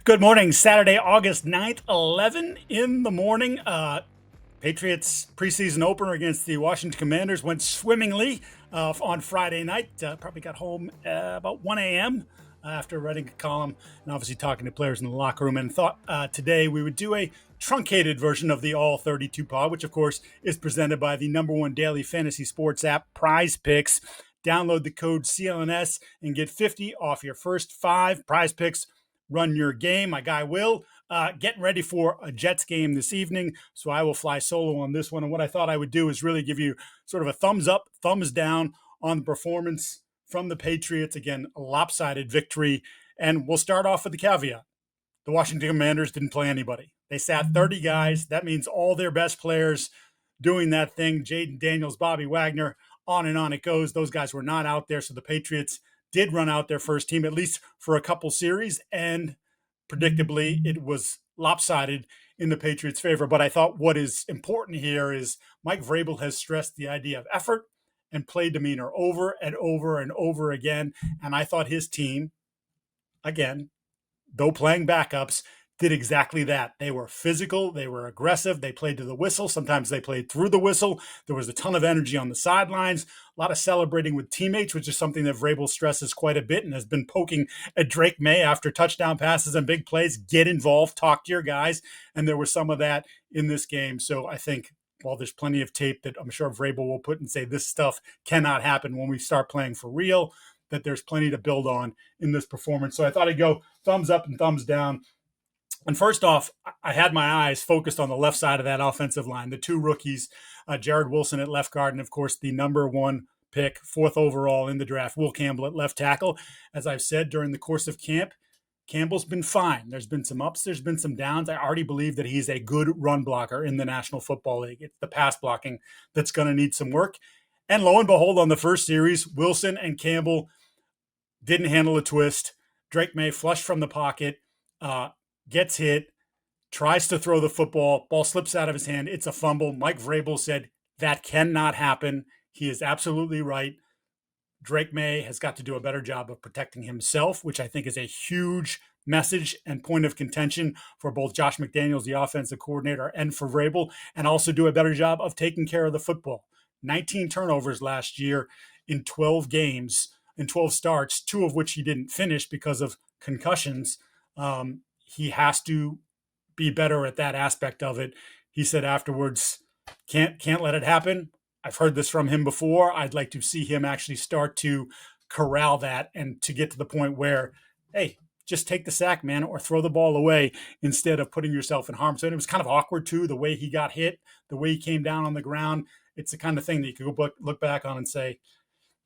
Good morning, Saturday, August 9th, 11 in the morning. Patriots preseason opener against the Washington Commanders went swimmingly on Friday night. Probably got home about 1 a.m. After writing a column and obviously talking to players in the locker room, and thought today we would do a truncated version of the All 32 pod, which of course is presented by the number one daily fantasy sports app, PrizePicks. Download the code CLNS and get 50 off your first 5 PrizePicks. Run your game. My guy Will getting ready for a Jets game this evening, so I will fly solo on this one. And what I thought I would do is really give you sort of a thumbs up, thumbs down on the performance from the Patriots. Again, a lopsided victory. And we'll start off with the caveat. The Washington Commanders didn't play anybody. They sat 30 guys. That means all their best players doing that thing. Jaden Daniels, Bobby Wagner, on and on it goes. Those guys were not out there, so the Patriots did run out their first team, at least for a couple series, and predictably, it was lopsided in the Patriots' favor. But I thought what is important here is Mike Vrabel has stressed the idea of effort and play demeanor over and over and over again. And I thought his team, again, though playing backups, did exactly that. They were physical. They were aggressive. They played to the whistle. Sometimes they played through the whistle. There was a ton of energy on the sidelines, a lot of celebrating with teammates, which is something that Vrabel stresses quite a bit and has been poking at Drake Maye after touchdown passes and big plays. Get involved, talk to your guys. And there was some of that in this game. So I think while there's plenty of tape that I'm sure Vrabel will put and say this stuff cannot happen when we start playing for real, that there's plenty to build on in this performance. So I thought I'd go thumbs up and thumbs down. And first off, I had my eyes focused on the left side of that offensive line, the two rookies, Jared Wilson at left guard, and of course the number one pick, 4th overall in the draft, Will Campbell at left tackle. As I've said during the course of camp, Campbell's been fine. There's been some ups, there's been some downs. I already believe that he's a good run blocker in the National Football League. It's the pass blocking that's going to need some work. And lo and behold, on the first series, Wilson and Campbell didn't handle a twist. Drake Maye flushed from the pocket, gets hit, tries to throw the football, ball slips out of his hand. It's a fumble. Mike Vrabel said that cannot happen. He is absolutely right. Drake Maye has got to do a better job of protecting himself, which I think is a huge message and point of contention for both Josh McDaniels, the offensive coordinator, and for Vrabel, and also do a better job of taking care of the football. 19 turnovers last year in 12 games, in 12 starts, 2 of which he didn't finish because of concussions. He has to be better at that aspect of it. He said afterwards, can't let it happen. I've heard this from him before. I'd like to see him actually start to corral that and to get to the point where, hey, just take the sack, man, or throw the ball away instead of putting yourself in harm's way. It was kind of awkward, too, the way he got hit, the way he came down on the ground. It's the kind of thing that you could go look back on and say,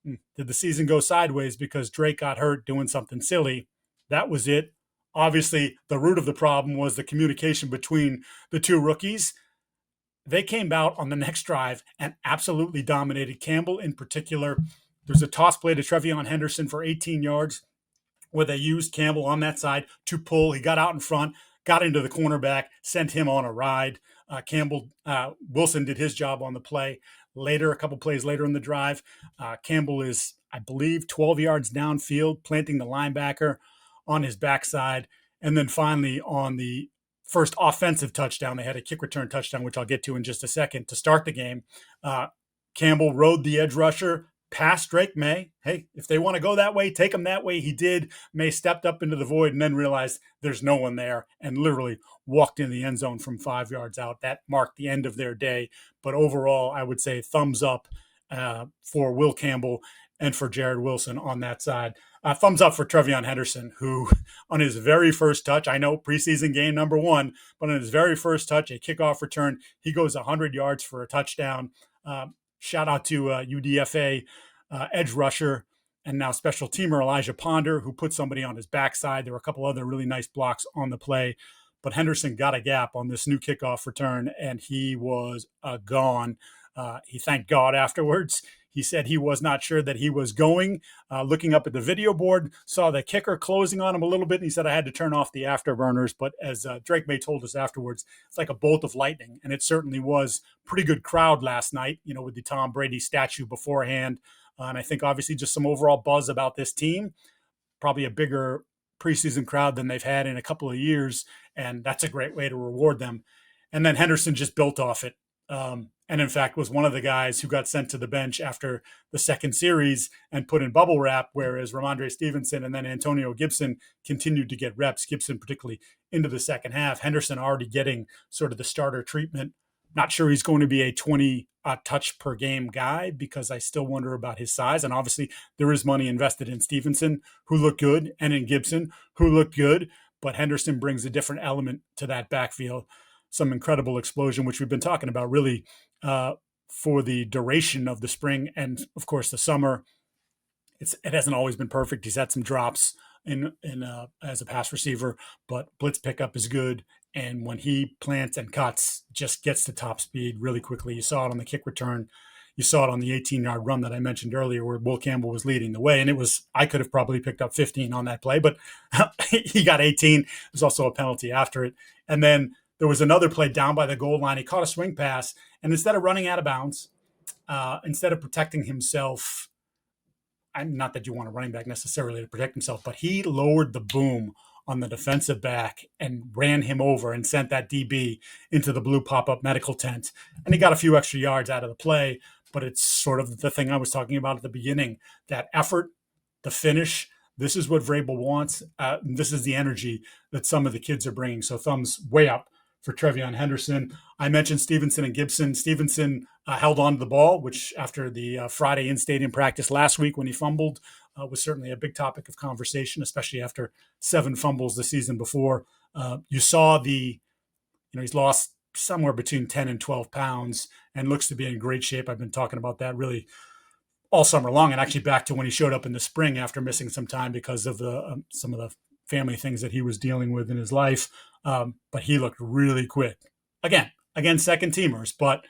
did the season go sideways because Drake got hurt doing something silly? That was it. Obviously, the root of the problem was the communication between the two rookies. They came out on the next drive and absolutely dominated. Campbell in particular. There's a toss play to Trevion Henderson for 18 yards where they used Campbell on that side to pull. He got out in front, got into the cornerback, sent him on a ride. Wilson did his job on the play. Later, a couple plays later in the drive, Campbell is, I believe, 12 yards downfield, planting the linebacker on his backside. And then finally on the first offensive touchdown, they had a kick return touchdown, which I'll get to in just a second, to start the game. Campbell rode the edge rusher past Drake Maye. Hey, if they want to go that way, take them that way. He did. Maye stepped up into the void and then realized there's no one there and literally walked in the end zone from 5 yards out. That marked the end of their day. But overall, I would say thumbs up for Will Campbell and for Jared Wilson on that side. Thumbs up for Trevion Henderson, who on his very first touch, I know preseason game number 1, but on his very first touch, a kickoff return, he goes 100 yards for a touchdown. Shout out to UDFA edge rusher and now special teamer Elijah Ponder, who put somebody on his backside. There were a couple other really nice blocks on the play, but Henderson got a gap on this new kickoff return, and he was gone. He thanked God afterwards. He said he was not sure that he was going. Looking up at the video board, saw the kicker closing on him a little bit, and he said, I had to turn off the afterburners. But as Drake Maye told us afterwards, it's like a bolt of lightning, and it certainly was. Pretty good crowd last night, with the Tom Brady statue beforehand. And I think obviously just some overall buzz about this team. Probably a bigger preseason crowd than they've had in a couple of years, and that's a great way to reward them. And then Henderson just built off it. And in fact, was one of the guys who got sent to the bench after the second series and put in bubble wrap, whereas Ramondre Stevenson and then Antonio Gibson continued to get reps, Gibson particularly into the second half. Henderson already getting sort of the starter treatment. Not sure he's going to be a 20 touch per game guy because I still wonder about his size. And obviously there is money invested in Stevenson, who looked good, and in Gibson, who looked good. But Henderson brings a different element to that backfield. Some incredible explosion, which we've been talking about really for the duration of the spring and, of course, the summer. It hasn't always been perfect. He's had some drops in as a pass receiver, but blitz pickup is good. And when he plants and cuts, just gets to top speed really quickly. You saw it on the kick return. You saw it on the 18-yard run that I mentioned earlier where Will Campbell was leading the way. And I could have probably picked up 15 on that play, but he got 18. There's also a penalty after it. And then there was another play down by the goal line. He caught a swing pass, and instead of running out of bounds, instead of protecting himself, not that you want a running back necessarily to protect himself, but he lowered the boom on the defensive back and ran him over and sent that DB into the blue pop-up medical tent. And he got a few extra yards out of the play, but it's sort of the thing I was talking about at the beginning, that effort, the finish. This is what Vrabel wants. This is the energy that some of the kids are bringing. So thumbs way up for Trevion Henderson. I mentioned Stevenson and Gibson. Stevenson held on to the ball, which after the Friday in-stadium practice last week when he fumbled was certainly a big topic of conversation, especially after 7 fumbles the season before. You saw he's lost somewhere between 10 and 12 pounds and looks to be in great shape. I've been talking about that really all summer long, and actually back to when he showed up in the spring after missing some time because of some of the family things that he was dealing with in his life. But he looked really quick. Again, second teamers, but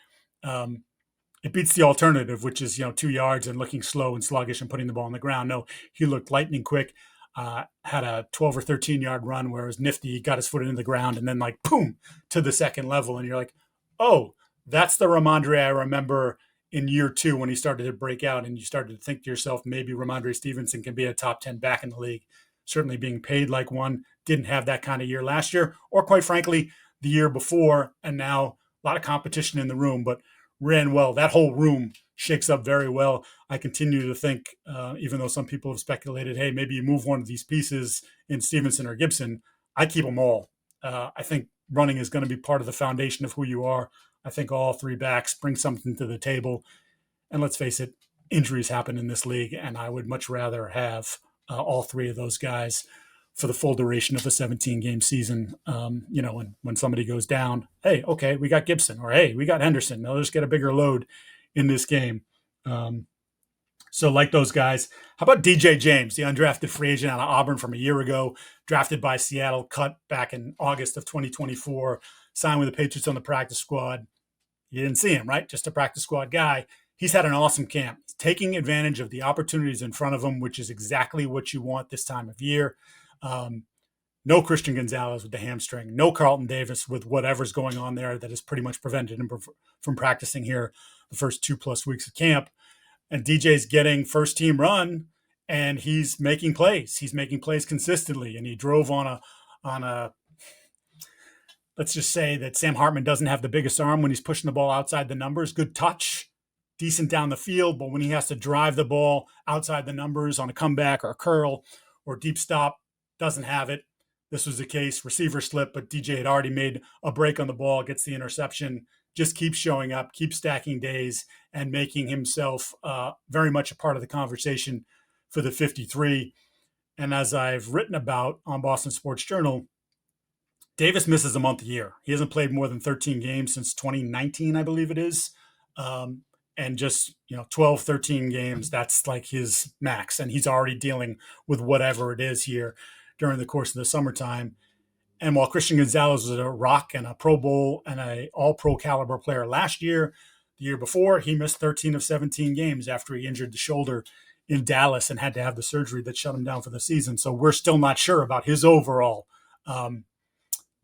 it beats the alternative, which is, 2 yards and looking slow and sluggish and putting the ball on the ground. No, he looked lightning quick, had a 12 or 13 yard run where it was nifty. He got his foot into the ground and then boom, to the second level. And you're like, oh, that's the Ramondre I remember in year 2 when he started to break out, and you started to think to yourself, maybe Ramondre Stevenson can be a top 10 back in the league. Certainly being paid like one, didn't have that kind of year last year, or quite frankly, the year before, and now a lot of competition in the room, but ran well. That whole room shakes up very well. I continue to think, even though some people have speculated, hey, maybe you move one of these pieces in Stevenson or Gibson, I keep them all. I think running is going to be part of the foundation of who you are. I think all 3 backs bring something to the table. And let's face it, injuries happen in this league, and I would much rather have all 3 of those guys for the full duration of a 17-game season. When somebody goes down, hey, okay, we got Gibson, or hey, we got Henderson. They'll just get a bigger load in this game. So like those guys, how about DJ James, the undrafted free agent out of Auburn from a year ago, drafted by Seattle, cut back in August of 2024, signed with the Patriots on the practice squad. You didn't see him, right? Just a practice squad guy. He's had an awesome camp, taking advantage of the opportunities in front of him, which is exactly what you want this time of year. No Christian Gonzalez with the hamstring, no Carlton Davis with whatever's going on there that has pretty much prevented him from practicing here the first 2+ weeks of camp. And DJ's getting first team run, and he's making plays. He's making plays consistently, and he drove on a. Let's just say that Sam Hartman doesn't have the biggest arm when he's pushing the ball outside the numbers. Good touch, decent down the field, but when he has to drive the ball outside the numbers on a comeback or a curl or deep stop, doesn't have it. This was the case. Receiver slip, but DJ had already made a break on the ball, gets the interception, just keeps showing up, keeps stacking days, and making himself very much a part of the conversation for the 53. And as I've written about on Boston Sports Journal, Davis misses a month a year. He hasn't played more than 13 games since 2019, I believe it is. And just, 12, 13 games, that's like his max. And he's already dealing with whatever it is here during the course of the summertime. And while Christian Gonzalez was a rock and a Pro Bowl and a all-pro caliber player last year, the year before, he missed 13 of 17 games after he injured the shoulder in Dallas and had to have the surgery that shut him down for the season. So we're still not sure about his overall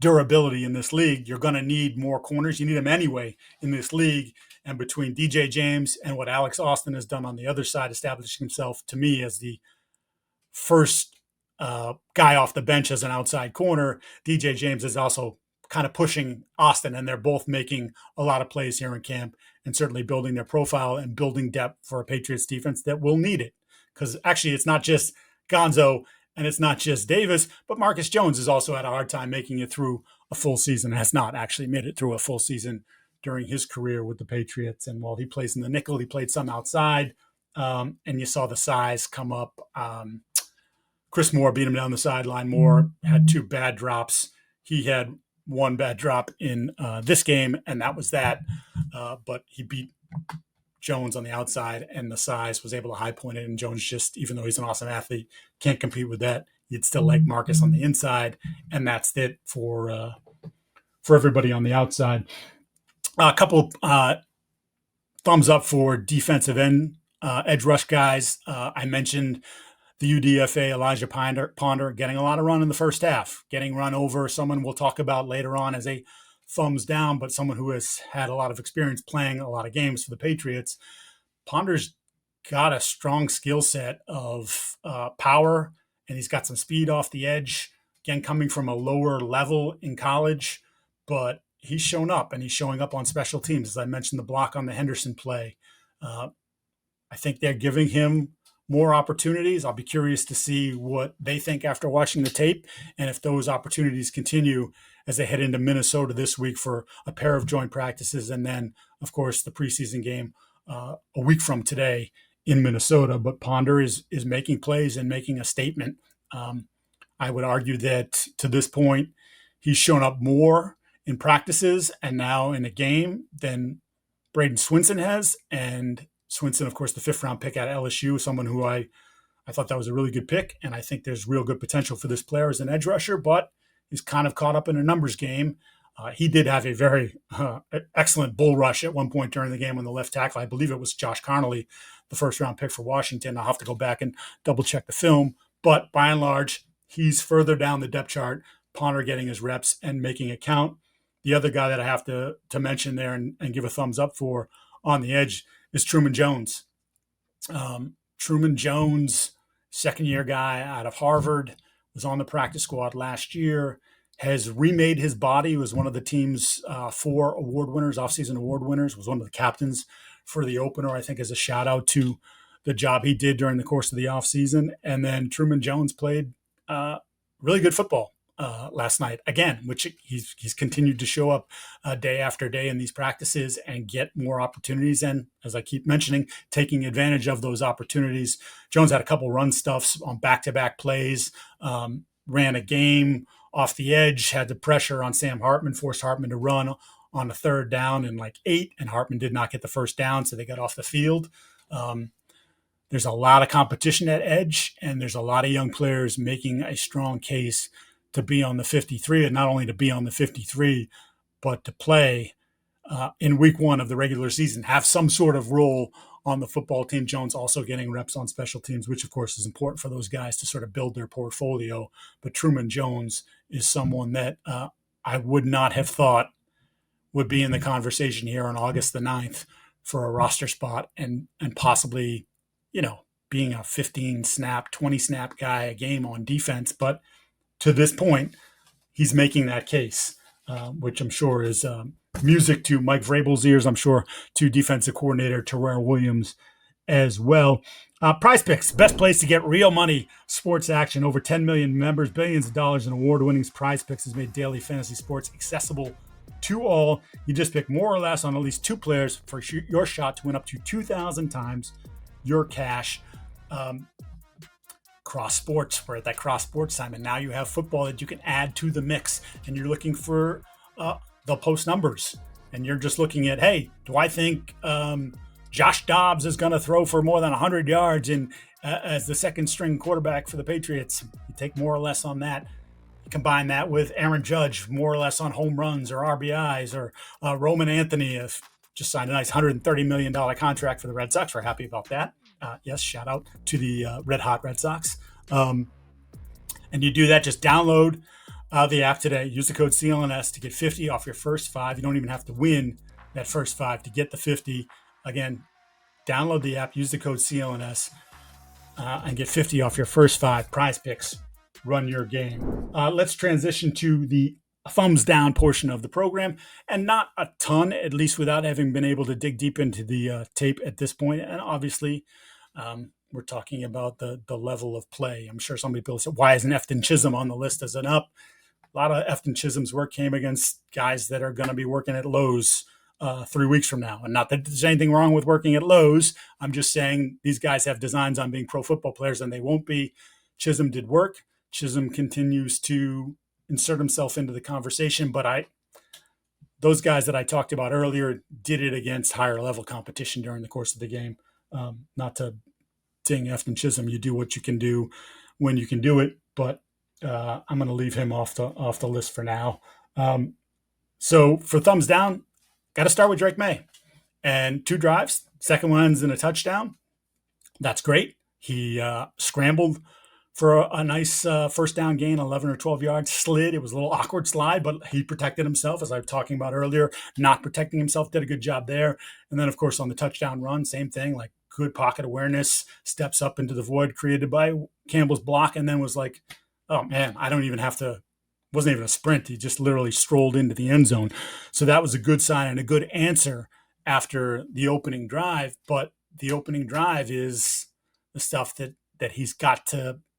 durability in this league. You're going to need more corners. You need them anyway in this league. And between DJ James and what Alex Austin has done on the other side, establishing himself to me as the first guy off the bench as an outside corner. DJ James is also kind of pushing Austin, and they're both making a lot of plays here in camp and certainly building their profile and building depth for a Patriots defense that will need it. Because actually, it's not just Gonzo and it's not just Davis, but Marcus Jones has also had a hard time making it through a full season, has not actually made it through a full season during his career with the Patriots. And while he plays in the nickel, he played some outside, and you saw the size come up. Chris Moore beat him down the sideline. Moore had 2 bad drops. He had 1 bad drop in this game, and that was that. But he beat Jones on the outside, and the size was able to high point it. And Jones just, even though he's an awesome athlete, can't compete with that. You'd still like Marcus on the inside, and that's it for everybody on the outside. A couple thumbs up for defensive end edge rush guys. I mentioned the UDFA Elijah Ponder getting a lot of run in the first half, getting run over someone we'll talk about later on as a thumbs down, but someone who has had a lot of experience playing a lot of games for the Patriots. Ponder's got a strong skill set of power, and he's got some speed off the edge, again, coming from a lower level in college, but he's shown up, and he's showing up on special teams. As I mentioned, the block on the Henderson play. I think they're giving him more opportunities. I'll be curious to see what they think after watching the tape, and if those opportunities continue as they head into Minnesota this week for a pair of joint practices, and then, of course, the preseason game a week from today in Minnesota. But Ponder is making plays and making a statement. I would argue that to this point, he's shown up more in practices and now in a game than Braden Swinson has. And Swinson, of course, the 5th-round pick out of LSU, someone who I thought that was a really good pick, and I think there's real good potential for this player as an edge rusher, but he's kind of caught up in a numbers game. He did have a very excellent bull rush at one point during the game on the left tackle. I believe it was Josh Connolly, the 1st-round pick for Washington. I'll have to go back and double-check the film, but by and large, he's further down the depth chart, Ponder getting his reps and making it count. The other guy that I have to mention there and give a thumbs up for on the edge is Truman Jones. Truman Jones, 2nd-year guy out of Harvard, was on the practice squad last year, has remade his body, was one of the team's 4 award winners, offseason award winners, was one of the captains for the opener, I think, as a shout-out to the job he did during the course of the offseason. And then Truman Jones played really good football last night, again, which he's continued to show up day after day in these practices and get more opportunities. And as I keep mentioning, taking advantage of those opportunities. Jones had a couple run stuffs on back-to-back plays, ran a game off the edge, had the pressure on Sam Hartman, forced Hartman to run on a 3rd down and 8, and Hartman did not get the 1st down, so they got off the field. There's a lot of competition at edge, and there's a lot of young players making a strong case to be on the 53, and not only to be on the 53, but to play in week 1 of the regular season, have some sort of role on the football team. Jones also getting reps on special teams, which of course is important for those guys to sort of build their portfolio. But Truman Jones is someone that I would not have thought would be in the conversation here on August the 9th for a roster spot and possibly, being a 15-snap, 20-snap guy a game on defense. But to this point, he's making that case, which I'm sure is music to Mike Vrabel's ears. I'm sure to defensive coordinator Terrell Williams as well. PrizePicks, best place to get real money sports action. Over 10 million members, billions of dollars in award winnings. PrizePicks has made daily fantasy sports accessible to all. You just pick more or less on at least 2 players for your shot to win up to 2,000 times your cash. Cross sports, we're at that cross sports time, and now you have football that you can add to the mix, and you're looking for the post numbers, and you're just looking at, hey, do I think Josh Dobbs is going to throw for more than 100 yards as the 2nd string quarterback for the Patriots? You take more or less on that. You combine that with Aaron Judge, more or less on home runs or RBIs, or Roman Anthony just signed a nice $130 million contract for the Red Sox. We're happy about that. Yes, shout out to the Red Hot Red Sox. And you do that, just download the app today. Use the code CLNS to get 50 off your first 5. You don't even have to win that first 5 to get the 50. Again, download the app, use the code CLNS, and get 50 off your first 5. PrizePicks, run your game. Let's transition to the thumbs down portion of the program, and not a ton, at least without having been able to dig deep into the tape at this point. And obviously, we're talking about the level of play. I'm sure some people say, why isn't Efton Chisholm on the list as an up? A lot of Efton Chisholm's work came against guys that are going to be working at Lowe's 3 weeks from now. And not that there's anything wrong with working at Lowe's. I'm just saying these guys have designs on being pro football players, and they won't be. Chisholm did work. Chisholm continues to insert himself into the conversation, but those guys that I talked about earlier did it against higher level competition during the course of the game. Not to ding Efton Chisholm, you do what you can do when you can do it, but I'm going to leave him off the list for now. So for thumbs down, got to start with Drake Maye. And 2 drives, second one ends in a touchdown. That's great. He scrambled for a nice first down gain, 11 or 12 yards, slid. It was a little awkward slide, but he protected himself, as I was talking about earlier. Not protecting himself, did a good job there. And then, of course, on the touchdown run, same thing, like good pocket awareness, steps up into the void created by Campbell's block, and then was like, oh, man, I don't even have to – wasn't even a sprint. He just literally strolled into the end zone. So that was a good sign and a good answer after the opening drive. But the opening drive is the stuff that he's got to –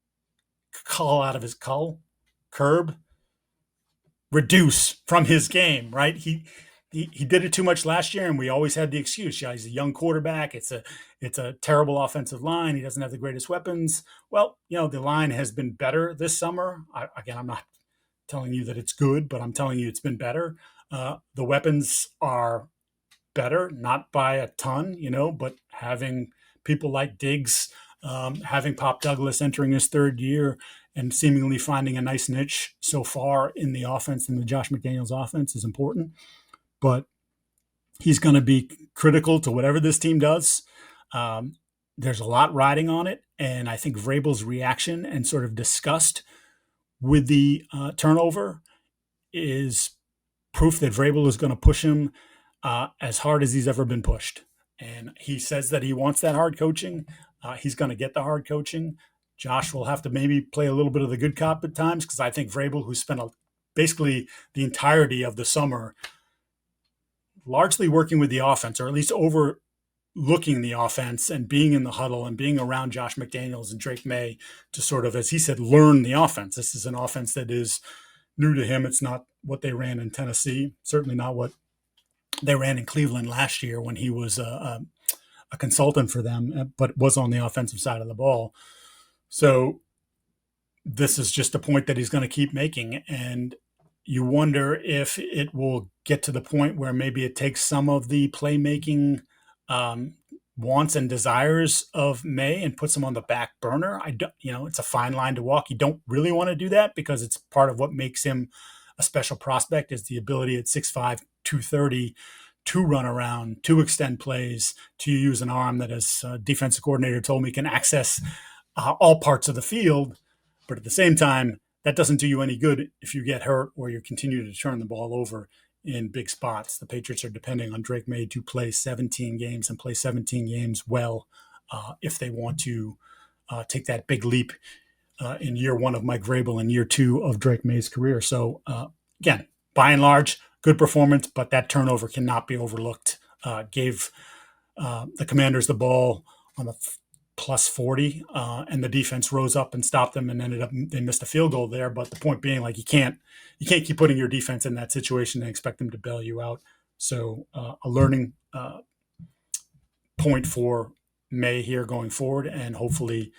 cull out of his curb, reduce from his game, right? He did it too much last year, and we always had the excuse, yeah, he's a young quarterback. It's a terrible offensive line. He doesn't have the greatest weapons. Well, the line has been better this summer. I'm not telling you that it's good, but I'm telling you it's been better. The weapons are better, not by a ton, but having people like Diggs, having Pop Douglas entering his 3rd year and seemingly finding a nice niche so far in the offense, in the Josh McDaniels offense, is important. But he's going to be critical to whatever this team does. There's a lot riding on it, and I think Vrabel's reaction and sort of disgust with the turnover is proof that Vrabel is going to push him as hard as he's ever been pushed. And he says that he wants that hard coaching. He's going to get the hard coaching. Josh will have to maybe play a little bit of the good cop at times, because I think Vrabel, who spent basically the entirety of the summer largely working with the offense, or at least overlooking the offense and being in the huddle and being around Josh McDaniels and Drake Maye to sort of, as he said, learn the offense. This is an offense that is new to him. It's not what they ran in Tennessee, certainly not what they ran in Cleveland last year when he was a consultant for them, but was on the offensive side of the ball. So this is just a point that he's going to keep making. And you wonder if it will get to the point where maybe it takes some of the playmaking wants and desires of Maye and puts him on the back burner. It's a fine line to walk. You don't really want to do that, because it's part of what makes him a special prospect, is the ability at 6'5", 230 to run around, to extend plays, to use an arm that, as defensive coordinator told me, can access all parts of the field. But at the same time, that doesn't do you any good if you get hurt or you continue to turn the ball over in big spots. The Patriots are depending on Drake Maye to play 17 games and play 17 games well if they want to take that big leap in year 1 of Mike Vrabel and year 2 of Drake Maye's career. So again, by and large, good performance, but that turnover cannot be overlooked. Gave the Commanders the ball on the plus 40, and the defense rose up and stopped them, and they missed a field goal there. But the point being, like, you can't keep putting your defense in that situation and expect them to bail you out. So a learning point for Maye here going forward, and hopefully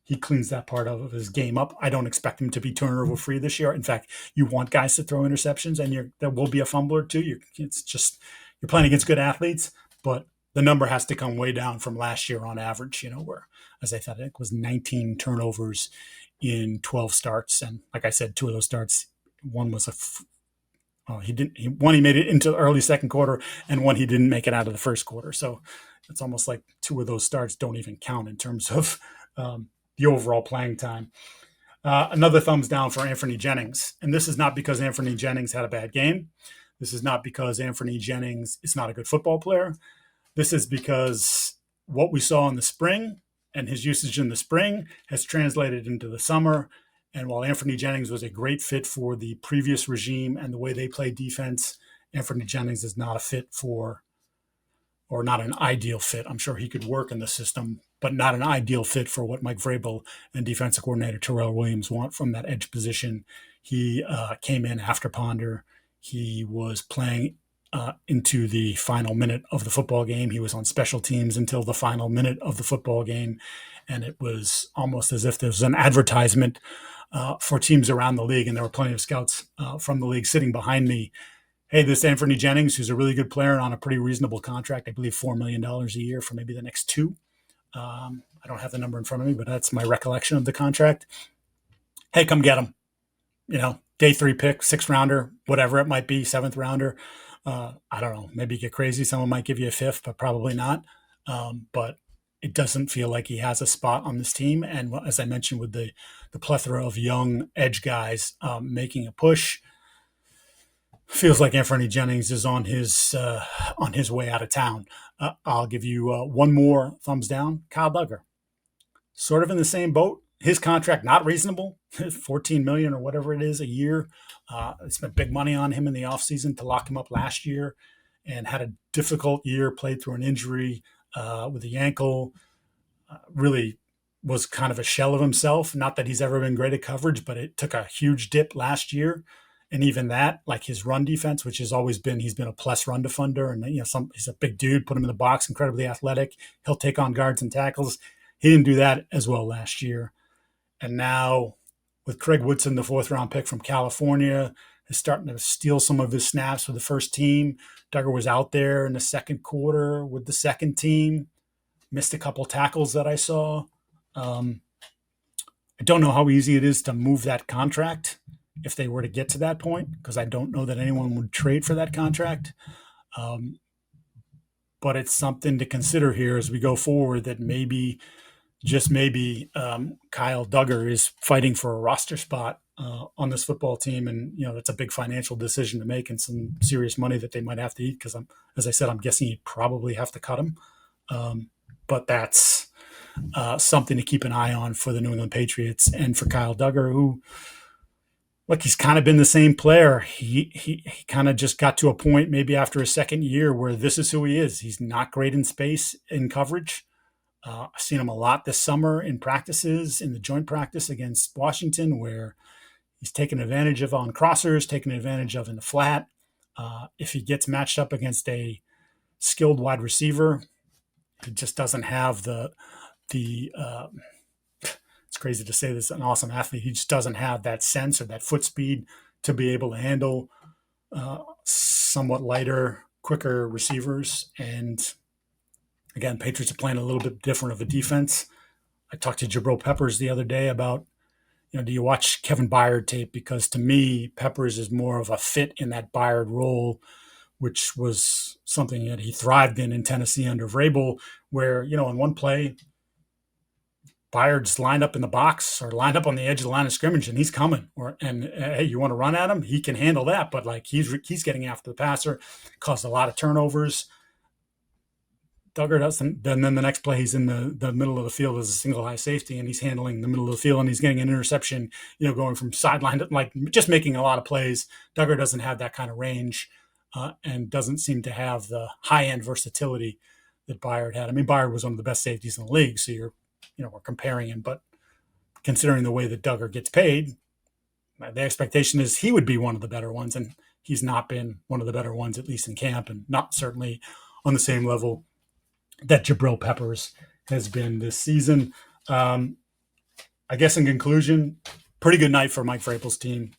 he cleans that part of his game up. I don't expect him to be turnover free this year. In fact, you want guys to throw interceptions, and there will be a fumble or two. You're playing against good athletes, but the number has to come way down from last year on average, where, as I thought, it was 19 turnovers in 12 starts. And like I said, 2 of those starts, one was he made it into the early second quarter, and one he didn't make it out of the first quarter. So it's almost like 2 of those starts don't even count in terms of the overall playing time. Another thumbs down for Anthony Jennings. And this is not because Anthony Jennings had a bad game. This is not because Anthony Jennings is not a good football player. This is because what we saw in the spring and his usage in the spring has translated into the summer. And while Anthony Jennings was a great fit for the previous regime and the way they play defense, Anthony Jennings is not a fit for, or not an ideal fit. I'm sure he could work in the system, but not an ideal fit for what Mike Vrabel and defensive coordinator Terrell Williams want from that edge position. He came in after Ponder. He was playing into the final minute of the football game. He was on special teams until the final minute of the football game. And it was almost as if there was an advertisement for teams around the league. And there were plenty of scouts from the league sitting behind me. Hey, this Anthony Jennings, who's a really good player on a pretty reasonable contract, I believe $4 million a year for maybe the next two. I don't have the number in front of me, but that's my recollection of the contract. Hey, come get him. Day 3 pick, 6th rounder, whatever it might be, 7th rounder. I don't know. Maybe you get crazy. Someone might give you a 5th, but probably not. But it doesn't feel like he has a spot on this team. And as I mentioned, with the plethora of young edge guys making a push, feels like Anthony Jennings is on his way out of town. I'll give you one more thumbs down. Kyle Duggar, sort of in the same boat. His contract not reasonable, $14 million or whatever it is a year. They spent big money on him in the offseason to lock him up last year, and had a difficult year. Played through an injury with the ankle. Really was kind of a shell of himself. Not that he's ever been great at coverage, but it took a huge dip last year. And even that, like his run defense, which has always been, he's been a plus run defender, and he's a big dude. Put him in the box, incredibly athletic. He'll take on guards and tackles. He didn't do that as well last year. And now with Craig Woodson, the 4th round pick from California, is starting to steal some of his snaps with the first team. Duggar was out there in the second quarter with the second team, missed a couple tackles that I saw. I don't know how easy it is to move that contract if they were to get to that point, because I don't know that anyone would trade for that contract. But it's something to consider here as we go forward, that maybe, just maybe, Kyle Duggar is fighting for a roster spot on this football team. And, that's a big financial decision to make, and some serious money that they might have to eat, because as I said, I'm guessing you'd probably have to cut him. But that's something to keep an eye on for the New England Patriots and for Kyle Duggar, who, look, he's kind of been the same player. He kind of just got to a point maybe after his second year where this is who he is. He's not great in space, in coverage. I've seen him a lot this summer in practices, in the joint practice against Washington, where he's taken advantage of on crossers, taken advantage of in the flat. If he gets matched up against a skilled wide receiver, he just doesn't have the it's crazy to say this, an awesome athlete. He just doesn't have that sense or that foot speed to be able to handle somewhat lighter, quicker receivers. And again, Patriots are playing a little bit different of a defense. I talked to Jabril Peppers the other day about, do you watch Kevin Byard tape? Because to me, Peppers is more of a fit in that Byard role, which was something that he thrived in Tennessee under Vrabel, where, in one play, Byard's lined up in the box or lined up on the edge of the line of scrimmage, and he's coming. Hey, you want to run at him? He can handle that, but like he's getting after the passer, caused a lot of turnovers. Duggar doesn't. Then the next play, he's in the middle of the field as a single high safety, and he's handling the middle of the field, and he's getting an interception. Going from sideline to just making a lot of plays. Duggar doesn't have that kind of range, and doesn't seem to have the high end versatility that Byard had. I mean, Byard was one of the best safeties in the league, so we're comparing him, but considering the way that Duggar gets paid, the expectation is he would be one of the better ones, and he's not been one of the better ones, at least in camp, and not certainly on the same level that Jabril Peppers has been this season. I guess in conclusion, pretty good night for Mike Vrabel's team,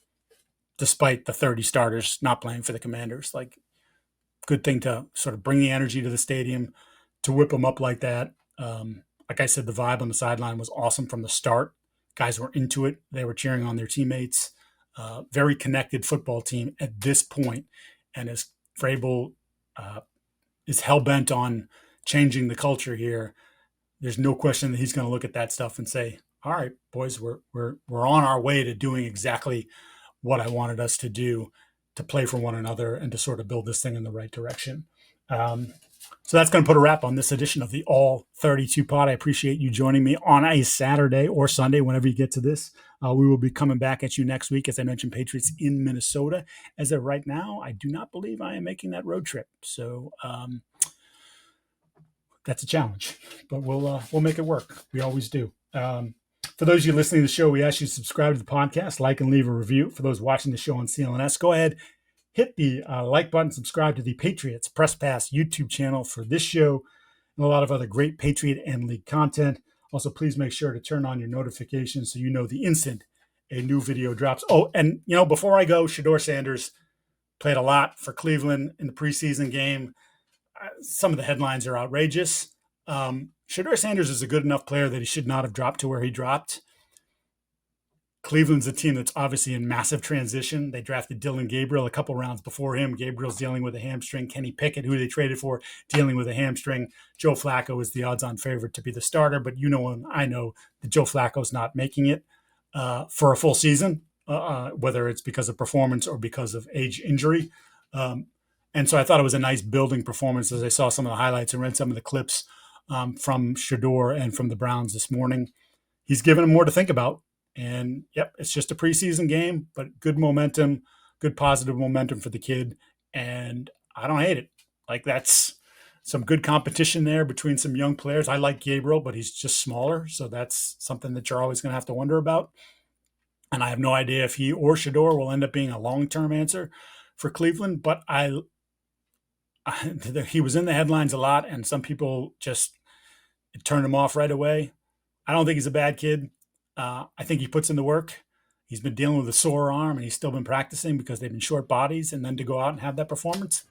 despite the 30 starters not playing for the Commanders. Good thing to sort of bring the energy to the stadium, to whip them up like that. Like I said, the vibe on the sideline was awesome from the start. Guys were into it. They were cheering on their teammates. Very connected football team at this point. And as Vrabel is hell-bent on changing the culture here, there's no question that he's going to look at that stuff and say, all right, boys, we're on our way to doing exactly what I wanted us to do to play for one another and to sort of build this thing in the right direction. So that's going to put a wrap on this edition of the All 32 Pod. I appreciate you joining me on a Saturday or Sunday, whenever you get to this. We will be coming back at you next week. As I mentioned, Patriots in Minnesota. As of right now, I do not believe I am making that road trip. So that's a challenge, but we'll make it work. We always do. For those of you listening to the show, we ask you to subscribe to the podcast, like and leave a review. For those watching the show on CLNS, go ahead, hit the like button, subscribe to the Patriots Press Pass YouTube channel for this show and a lot of other great Patriot and League content. Also, please make sure to turn on your notifications so you know the instant a new video drops. Oh, and before I go, Shedeur Sanders played a lot for Cleveland in the preseason game. Some of the headlines are outrageous. Shedeur Sanders is a good enough player that he should not have dropped to where he dropped. Cleveland's a team that's obviously in massive transition. They drafted Dillon Gabriel a couple rounds before him. Gabriel's dealing with a hamstring. Kenny Pickett, who they traded for, dealing with a hamstring. Joe Flacco is the odds-on favorite to be the starter, but and I know that Joe Flacco's not making it for a full season, whether it's because of performance or because of age injury. And so I thought it was a nice building performance as I saw some of the highlights and read some of the clips from Shedeur and from the Browns this morning. He's given him more to think about. And, yep, it's just a preseason game, but good momentum, good positive momentum for the kid. And I don't hate it. Like, that's some good competition there between some young players. I like Gabriel, but he's just smaller. So that's something that you're always going to have to wonder about. And I have no idea if he or Shedeur will end up being a long-term answer for Cleveland. But he was in the headlines a lot, and some people just turned him off right away. I don't think he's a bad kid. I think he puts in the work. He's been dealing with a sore arm, and he's still been practicing because they've been short bodies. And then to go out and have that performance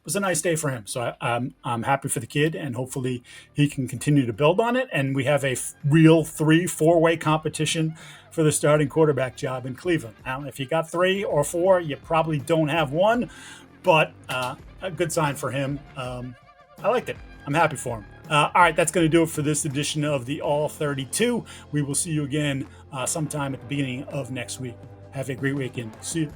was a nice day for him. So I'm happy for the kid, and hopefully he can continue to build on it. And we have a real 3-4-way competition for the starting quarterback job in Cleveland. Now, if you got 3 or 4, you probably don't have one, but a good sign for him. I liked it. I'm happy for him. All right, that's going to do it for this edition of the All 32. We will see you again sometime at the beginning of next week. Have a great weekend. See you.